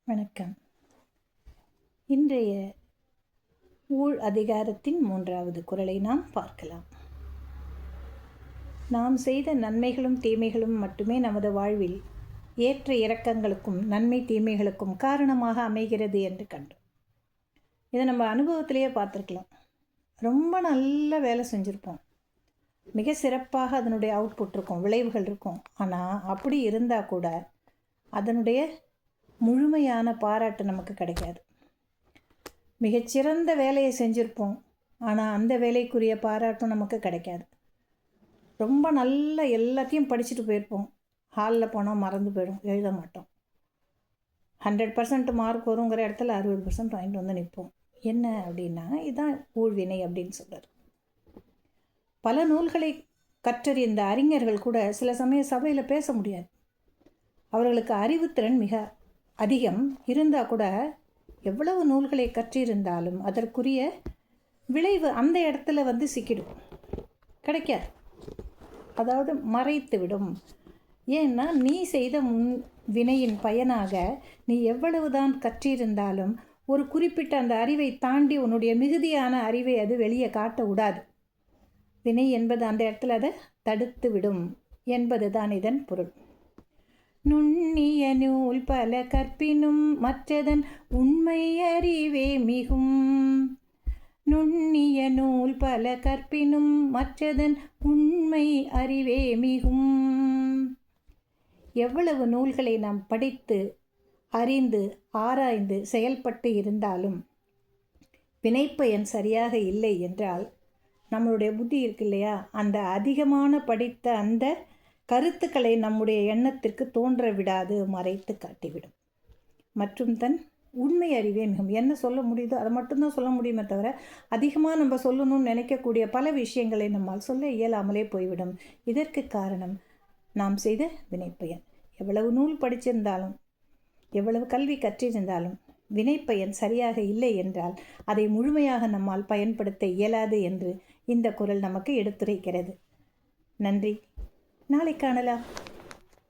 வணக்கம். இன்றைய ஊழ் அதிகாரத்தின் 3வது குறளை நாம் பார்க்கலாம். நாம் செய்த நன்மைகளும் தீமைகளும் மட்டுமே நமது வாழ்வில் ஏற்ற இறக்கங்களுக்கும் நன்மை தீமைகளுக்கும் காரணமாக அமைகிறது என்று கண்டோம். இதை நம்ம அனுபவத்திலேயே பார்த்துருக்கலாம். ரொம்ப நல்ல வேலை செஞ்சுருப்போம், மிக சிறப்பாக அதனுடைய அவுட்புட் இருக்கும், விளைவுகள் இருக்கும். ஆனால் அப்படி இருந்தால் கூட அதனுடைய முழுமையான பாராட்டு நமக்கு கிடைக்காது. மிகச்சிறந்த வேலையை செஞ்சுருப்போம், ஆனால் அந்த வேலைக்குரிய பாராட்டும் நமக்கு கிடைக்காது. ரொம்ப நல்ல எல்லாத்தையும் படிச்சுட்டு போயிருப்போம், ஹாலில் போனால் மறந்து போயிடும், எழுத மாட்டோம். 100% மார்க் வருங்கிற இடத்துல 60% வாங்கிட்டு வந்து நிற்போம். என்ன அப்படின்னா, இதுதான் ஊழ்வினை அப்படின்னு சொல்கிறார். பல நூல்களை கற்றறிந்த அறிஞர்கள் கூட சில சமயம் சபையில் பேச முடியாது. அவர்களுக்கு அறிவுத்திறன் மிக அதிகம் இருந்தால் கூட எவ்வளவு நூல்களை கற்றிருந்தாலும் அதற்குரிய விளைவு அந்த இடத்துல சிக்கிடும், கிடைக்காது. அதாவது மறைத்து விடும். ஏன்னா நீ செய்த வினையின் பயனாக நீ எவ்வளவுதான் கற்றிருந்தாலும் ஒரு குறிப்பிட்ட அந்த அறிவை தாண்டி உன்னுடைய மிகுதியான அறிவை அது வெளியே காட்ட விடாது. வினை என்பது அந்த இடத்துல அதை தடுத்து விடும் என்பது தான் இதன் பொருள். நுண்ணிய நூல் பல கற்பினும் மற்றதன் உண்மை அறிவே மிகும். நுண்ணிய நூல் பல கற்பினும் மற்றதன் உண்மை அறிவே மிகும். எவ்வளவு நூல்களை நாம் படித்து அறிந்து ஆராய்ந்து செயல்பட்டு இருந்தாலும் வினைப்பயன் சரியாக இல்லை என்றால் நம்மளுடைய புத்தி இருக்கு இல்லையா, அந்த அதிகமான படித்த அந்த கருத்துக்களை நம்முடைய எண்ணத்திற்கு தோன்ற விடாது, மறைத்து காட்டிவிடும். மற்றும் தன் உண்மை அறிவே மிகும். என்ன சொல்ல முடியுதோ அதை மட்டும்தான் சொல்ல முடியுமே தவிர அதிகமாக நம்ம சொல்லணும்னு நினைக்கக்கூடிய பல விஷயங்களை நம்மால் சொல்ல இயலாமலே போய்விடும். இதற்கு காரணம் நாம் செய்த வினைப்பயன். எவ்வளவு நூல் படிச்சிருந்தாலும் எவ்வளவு கல்வி கற்றிருந்தாலும் வினைப்பயன் சரியாக இல்லை என்றால் அதை முழுமையாக நம்மால் பயன்படுத்த இயலாது என்று இந்த குறள் நமக்கு எடுத்துரைக்கிறது. நன்றி. நாளை காணலாம்.